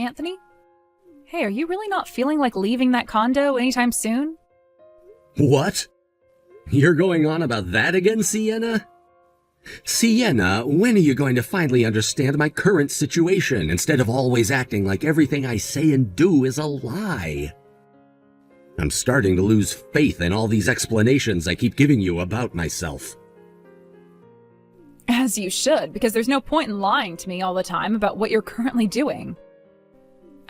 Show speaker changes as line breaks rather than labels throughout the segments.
Anthony? Hey, are you really not feeling like leaving that condo anytime soon?
What? You're going on about that again, Sienna? Sienna, when are you going to finally understand my current situation instead of always acting like everything I say and do is a lie? I'm starting to lose faith in all these explanations I keep giving you about myself.
As you should, because there's no point in lying to me all the time about what you're currently doing.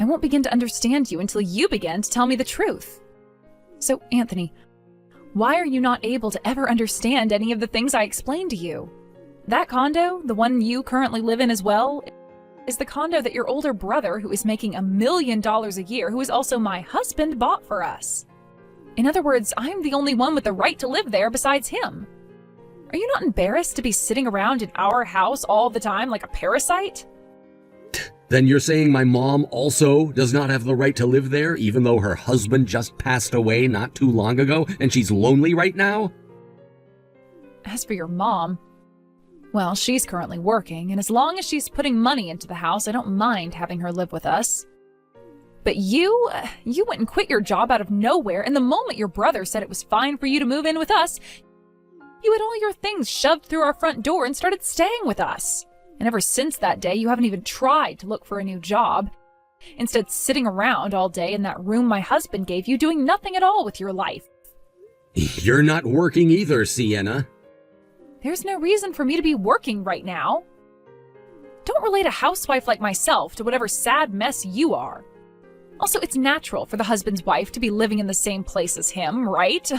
I won't begin to understand you until you begin to tell me the truth. So, Anthony, why are you not able to ever understand any of the things I explained to you? That condo, the one you currently live in as well, is the condo that your older brother, who is making $1 million a year, who is also my husband, bought for us. In other words, I'm the only one with the right to live there besides him. Are you not embarrassed to be sitting around in our house all the time like a parasite?
Then you're saying my mom also does not have the right to live there, even though her husband just passed away not too long ago and she's lonely right now?
As for your mom, well, she's currently working, and as long as she's putting money into the house, I don't mind having her live with us. But you went and quit your job out of nowhere, and the moment your brother said it was fine for you to move in with us, you had all your things shoved through our front door and started staying with us. And ever since that day, you haven't even tried to look for a new job. Instead, sitting around all day in that room my husband gave you, doing nothing at all with your life.
You're not working either, Sienna.
There's no reason for me to be working right now. Don't relate a housewife like myself to whatever sad mess you are. Also, it's natural for the husband's wife to be living in the same place as him, right?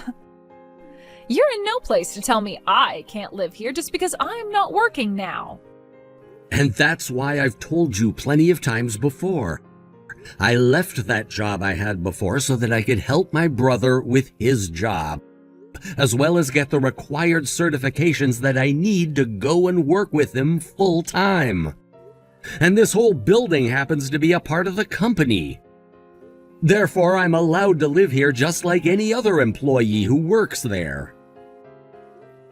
You're in no place to tell me I can't live here just because I'm not working now.
And that's why I've told you plenty of times before. I left that job I had before so that I could help my brother with his job, as well as get the required certifications that I need to go and work with him full time. And this whole building happens to be a part of the company. Therefore, I'm allowed to live here just like any other employee who works there.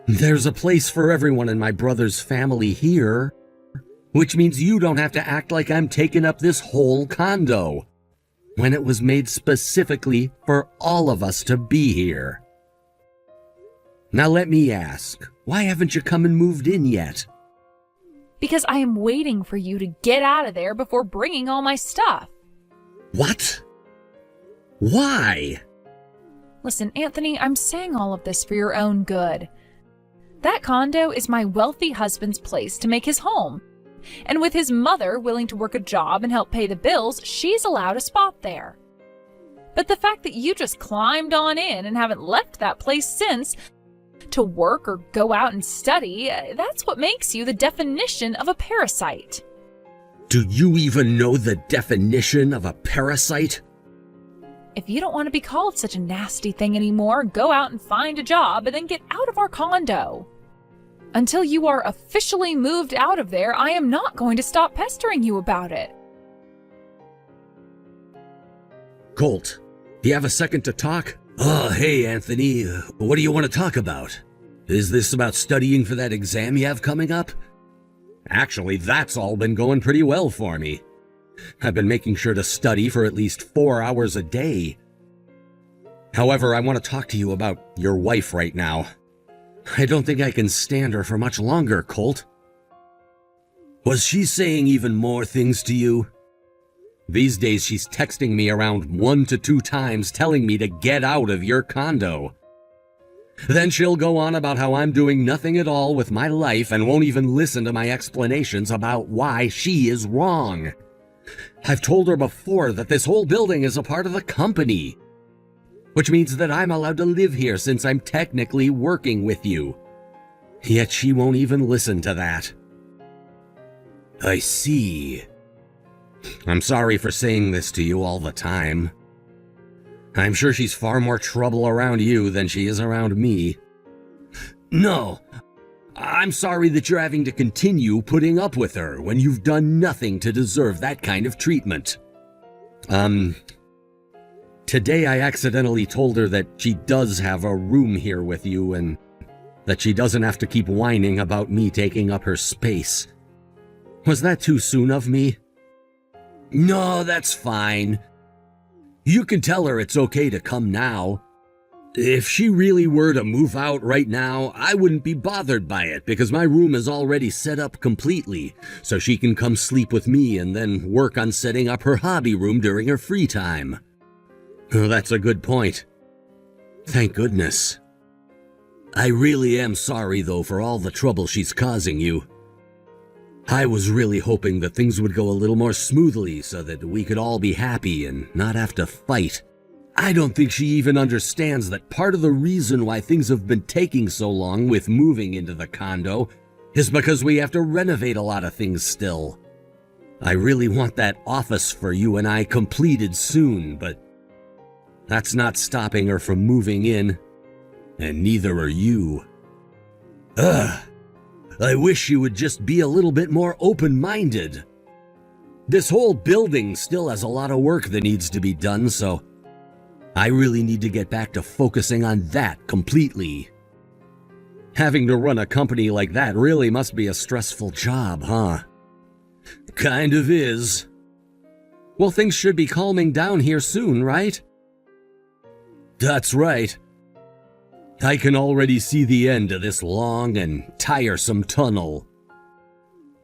There's a place for everyone in my brother's family here, which means you don't have to act like I'm taking up this whole condo, when it was made specifically for all of us to be here. Now let me ask, why haven't you come and moved in yet?
Because I am waiting for you to get out of there before bringing all my stuff.
What? Why?
Listen, Anthony, I'm saying all of this for your own good. That condo is my wealthy husband's place to make his home. And with his mother willing to work a job and help pay the bills, she's allowed a spot there. But the fact that you just climbed on in and haven't left that place since to work or go out and study, that's what makes you the definition of a parasite.
Do you even know the definition of a parasite?
If you don't want to be called such a nasty thing anymore, go out and find a job and then get out of our condo. Until you are officially moved out of there, I am not going to stop pestering you about it.
Colt, do you have a second to talk? Oh, hey, Anthony, what do you want to talk about? Is this about studying for that exam you have coming up? Actually, that's all been going pretty well for me. I've been making sure to study for at least 4 hours a day. However, I want to talk to you about your wife right now. I don't think I can stand her for much longer, Colt. Was she saying even more things to you? These days she's texting me around 1 to 2 times telling me to get out of your condo. Then she'll go on about how I'm doing nothing at all with my life and won't even listen to my explanations about why she is wrong. I've told her before that this whole building is a part of the company, which means that I'm allowed to live here since I'm technically working with you. Yet she won't even listen to that. I see. I'm sorry for saying this to you all the time. I'm sure she's far more trouble around you than she is around me. No, I'm sorry that you're having to continue putting up with her when you've done nothing to deserve that kind of treatment. Today I accidentally told her that she does have a room here with you and that she doesn't have to keep whining about me taking up her space. Was that too soon of me? No, that's fine. You can tell her it's okay to come now. If she really were to move out right now, I wouldn't be bothered by it because my room is already set up completely, so she can come sleep with me and then work on setting up her hobby room during her free time. Oh, that's a good point. Thank goodness. I really am sorry, though, for all the trouble she's causing you. I was really hoping that things would go a little more smoothly so that we could all be happy and not have to fight. I don't think she even understands that part of the reason why things have been taking so long with moving into the condo is because we have to renovate a lot of things still. I really want that office for you and I completed soon, but that's not stopping her from moving in, and neither are you. Ugh, I wish you would just be a little bit more open-minded. This whole building still has a lot of work that needs to be done, so I really need to get back to focusing on that completely. Having to run a company like that really must be a stressful job, huh? Kind of is. Well, things should be calming down here soon, right? That's right. I can already see the end of this long and tiresome tunnel.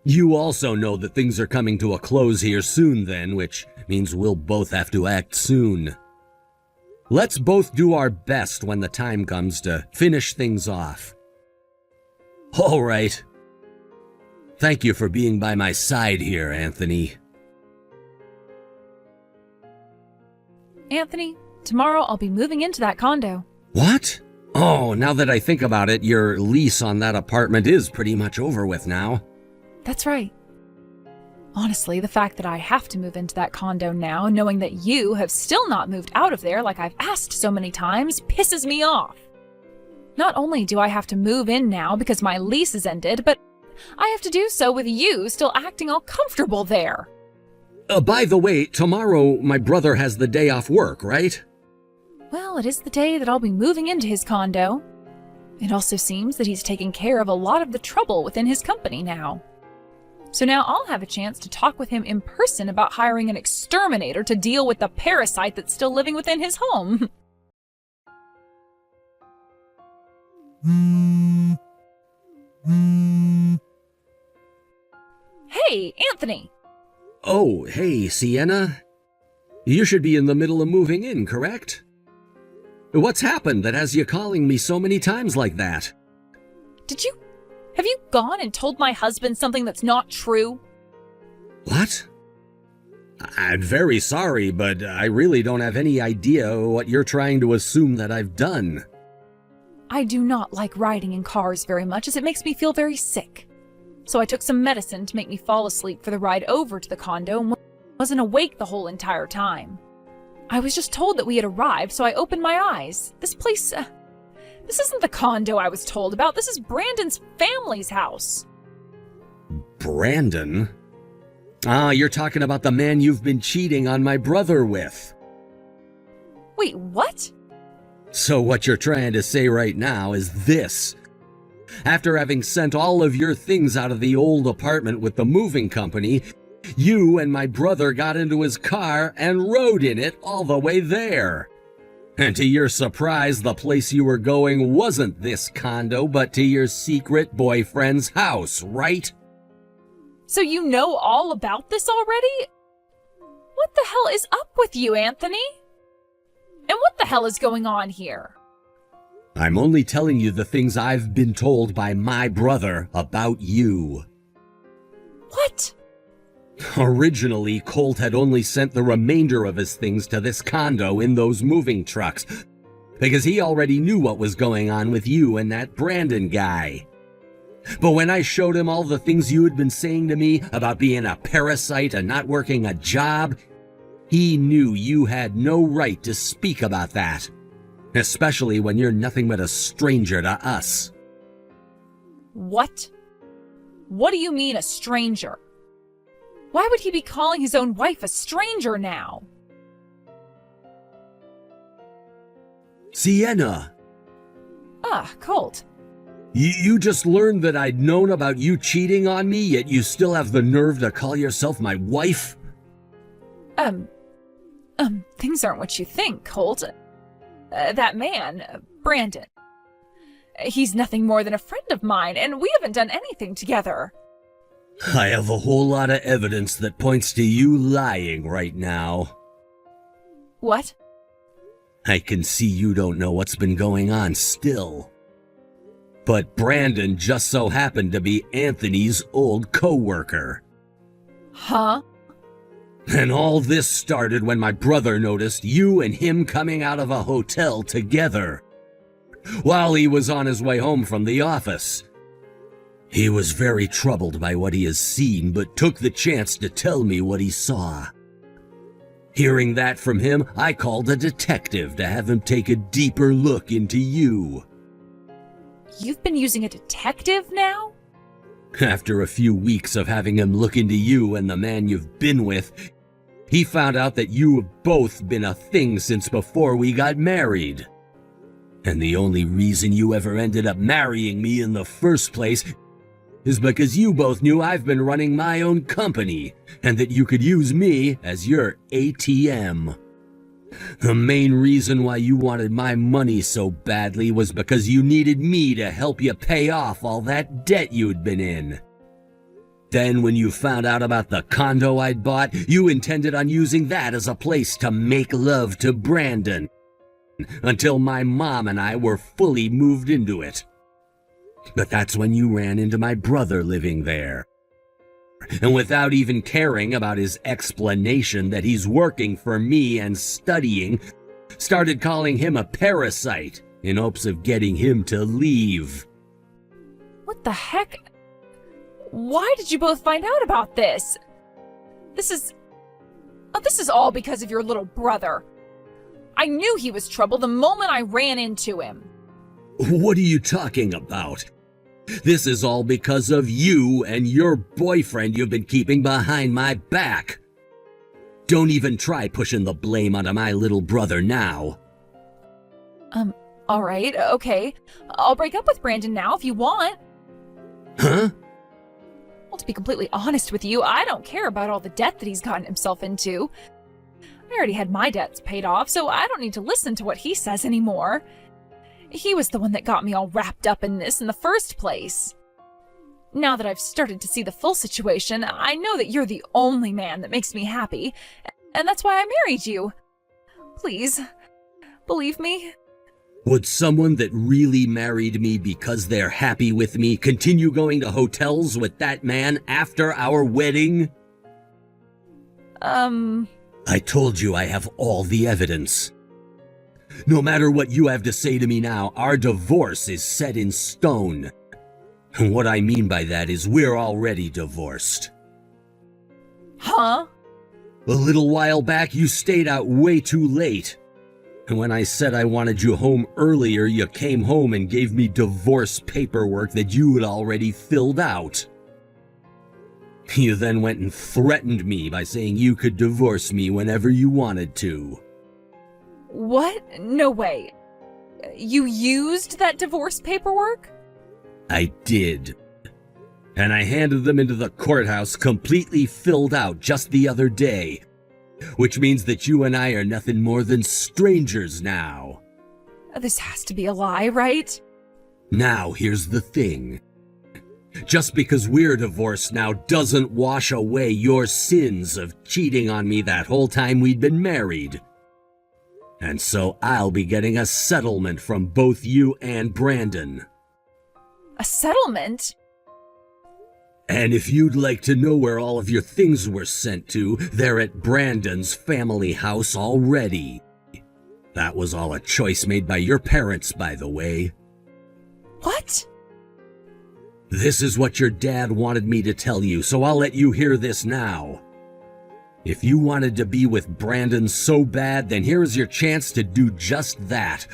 You also know that things are coming to a close here soon then, which means we'll both have to act soon. Let's both do our best when the time comes to finish things off. All right. Thank you for being by my side here, Anthony.
Anthony, tomorrow I'll be moving into that condo.
What? Oh, now that I think about it, your lease on that apartment is pretty much over with now.
That's right. Honestly, the fact that I have to move into that condo now, knowing that you have still not moved out of there like I've asked so many times, pisses me off. Not only do I have to move in now because my lease is ended, but I have to do so with you still acting all comfortable there.
By the way, tomorrow my brother has the day off work, right?
Well, it is the day that I'll be moving into his condo. It also seems that he's taking care of a lot of the trouble within his company now. So now I'll have a chance to talk with him in person about hiring an exterminator to deal with the parasite that's still living within his home. Hey, Anthony!
Oh, hey, Sienna. You should be in the middle of moving in, correct? What's happened that has you calling me so many times like that?
Have you gone and told my husband something that's not true?
What? I'm very sorry, but I really don't have any idea what you're trying to assume that I've done.
I do not like riding in cars very much as it makes me feel very sick. So I took some medicine to make me fall asleep for the ride over to the condo and wasn't awake the whole entire time. I was just told that we had arrived, so I opened my eyes. This place, this isn't the condo I was told about. This is Brandon's family's house.
Brandon? Ah, you're talking about the man you've been cheating on my brother with.
Wait, what?
So what you're trying to say right now is this. After having sent all of your things out of the old apartment with the moving company, you and my brother got into his car and rode in it all the way there. And to your surprise, the place you were going wasn't this condo, but to your secret boyfriend's house, right?
So you know all about this already? What the hell is up with you, Anthony? And what the hell is going on here?
I'm only telling you the things I've been told by my brother about you.
What?
Originally, Colt had only sent the remainder of his things to this condo in those moving trucks, because he already knew what was going on with you and that Brandon guy. But when I showed him all the things you had been saying to me about being a parasite and not working a job, he knew you had no right to speak about that, especially when you're nothing but a stranger to us.
What? What do you mean, a stranger? Why would he be calling his own wife a stranger now?
Sienna!
Colt.
You just learned that I'd known about you cheating on me, yet you still have the nerve to call yourself my wife?
Um, things aren't what you think, Colt. That man, Brandon, he's nothing more than a friend of mine, and we haven't done anything together.
I have a whole lot of evidence that points to you lying right now.
What?
I can see you don't know what's been going on still. But Brandon just so happened to be Anthony's old co-worker.
Huh?
And all this started when my brother noticed you and him coming out of a hotel together while he was on his way home from the office. He was very troubled by what he has seen, but took the chance to tell me what he saw. Hearing that from him, I called a detective to have him take a deeper look into you.
You've been using a detective now?
After a few weeks of having him look into you and the man you've been with, he found out that you have both been a thing since before we got married. And the only reason you ever ended up marrying me in the first place is because you both knew I've been running my own company and that you could use me as your ATM. The main reason why you wanted my money so badly was because you needed me to help you pay off all that debt you'd been in. Then when you found out about the condo I'd bought, you intended on using that as a place to make love to Brandon, until my mom and I were fully moved into it. But that's when you ran into my brother living there. And without even caring about his explanation that he's working for me and studying, started calling him a parasite in hopes of getting him to leave.
What the heck? Why did you both find out about this? This is all because of your little brother. I knew he was trouble the moment I ran into him.
What are you talking about? This is all because of you and your boyfriend you've been keeping behind my back. Don't even try pushing the blame onto my little brother now.
All right, okay. I'll break up with Brandon now if you want.
Huh?
Well, to be completely honest with you, I don't care about all the debt that he's gotten himself into. I already had my debts paid off, so I don't need to listen to what he says anymore. He was the one that got me all wrapped up in this in the first place. Now that I've started to see the full situation, I know that you're the only man that makes me happy, and that's why I married you. Please, believe me.
Would someone that really married me because they're happy with me continue going to hotels with that man after our wedding? I told you I have all the evidence. No matter what you have to say to me now, our divorce is set in stone. And what I mean by that is we're already divorced.
Huh?
A little while back, you stayed out way too late. And when I said I wanted you home earlier, you came home and gave me divorce paperwork that you had already filled out. You then went and threatened me by saying you could divorce me whenever you wanted to.
What? No way. You used that divorce paperwork?
I did. And I handed them into the courthouse completely filled out just the other day. Which means that you and I are nothing more than strangers now.
This has to be a lie, right?
Now, here's the thing. Just because we're divorced now doesn't wash away your sins of cheating on me that whole time we'd been married. And so I'll be getting a settlement from both you and Brandon.
A settlement?
And if you'd like to know where all of your things were sent to, they're at Brandon's family house already. That was all a choice made by your parents, by the way.
What?
This is what your dad wanted me to tell you, so I'll let you hear this now. If you wanted to be with Brandon so bad, then here's your chance to do just that.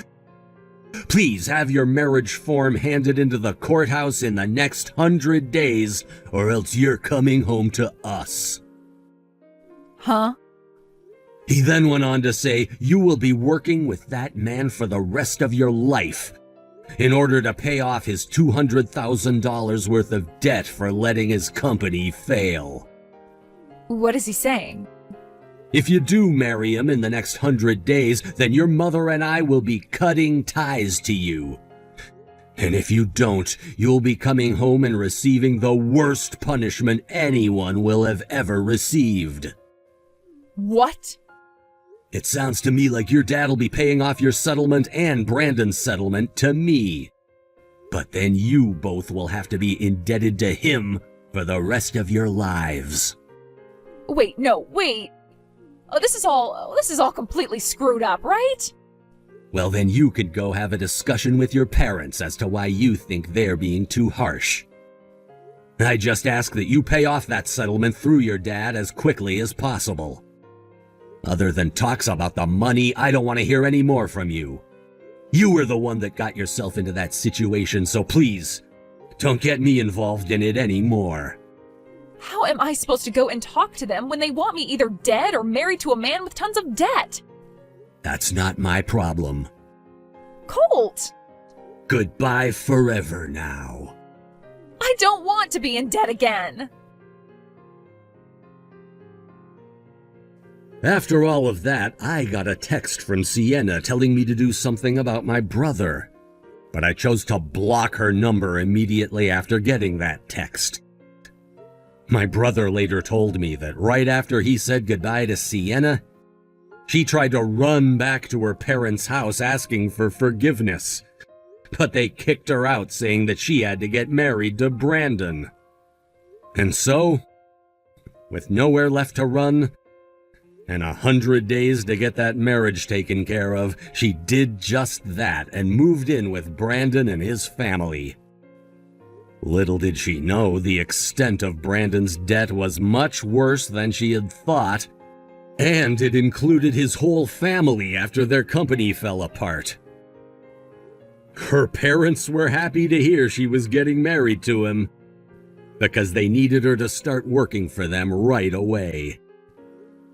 Please have your marriage form handed into the courthouse in the next 100 days, or else you're coming home to us.
Huh?
He then went on to say, you will be working with that man for the rest of your life in order to pay off his $200,000 worth of debt for letting his company fail.
What is he saying?
If you do marry him in the next 100 days, then your mother and I will be cutting ties to you. And if you don't, you'll be coming home and receiving the worst punishment anyone will have ever received.
What?
It sounds to me like your dad'll be paying off your settlement and Brandon's settlement to me. But then you both will have to be indebted to him for the rest of your lives.
Wait. Oh, this is all completely screwed up, right?
Well, then you could go have a discussion with your parents as to why you think they're being too harsh. I just ask that you pay off that settlement through your dad as quickly as possible. Other than talks about the money, I don't want to hear any more from you. You were the one that got yourself into that situation, so please, don't get me involved in it anymore.
How am I supposed to go and talk to them when they want me either dead or married to a man with tons of debt?
That's not my problem.
Colt!
Goodbye forever now.
I don't want to be in debt again!
After all of that, I got a text from Sienna telling me to do something about my brother. But I chose to block her number immediately after getting that text. My brother later told me that right after he said goodbye to Sienna, she tried to run back to her parents' house asking for forgiveness. But they kicked her out, saying that she had to get married to Brandon. And so, with nowhere left to run, and 100 days to get that marriage taken care of, she did just that and moved in with Brandon and his family. Little did she know the extent of Brandon's debt was much worse than she had thought, and it included his whole family after their company fell apart. Her parents were happy to hear she was getting married to him, because they needed her to start working for them right away.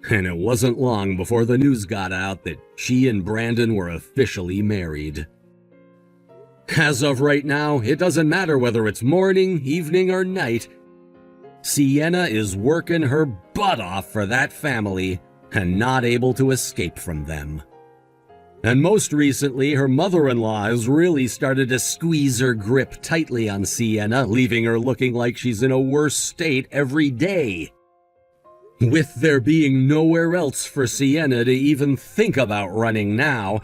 And it wasn't long before the news got out that she and Brandon were officially married. As of right now, it doesn't matter whether it's morning, evening, or night. Sienna is working her butt off for that family and not able to escape from them. And most recently, her mother-in-law has really started to squeeze her grip tightly on Sienna, leaving her looking like she's in a worse state every day. With there being nowhere else for Sienna to even think about running now,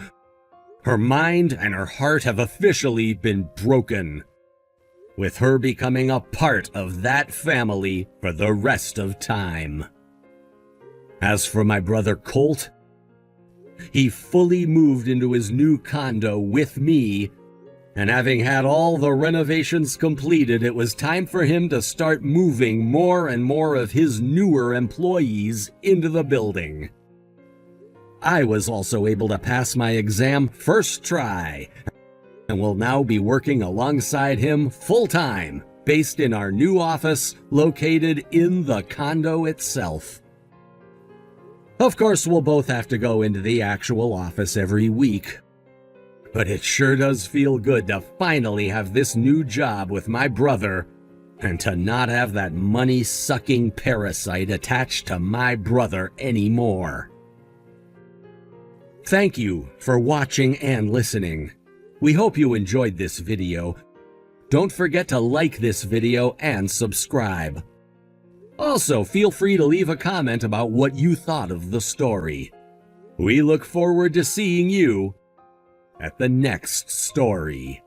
her mind and her heart have officially been broken, with her becoming a part of that family for the rest of time. As for my brother Colt, he fully moved into his new condo with me, and having had all the renovations completed, it was time for him to start moving more and more of his newer employees into the building. I was also able to pass my exam first try, and will now be working alongside him full-time, based in our new office located in the condo itself. Of course, we'll both have to go into the actual office every week, but it sure does feel good to finally have this new job with my brother and to not have that money-sucking parasite attached to my brother anymore. Thank you for watching and listening. We hope you enjoyed this video. Don't forget to like this video and subscribe. Also, feel free to leave a comment about what you thought of the story. We look forward to seeing you at the next story.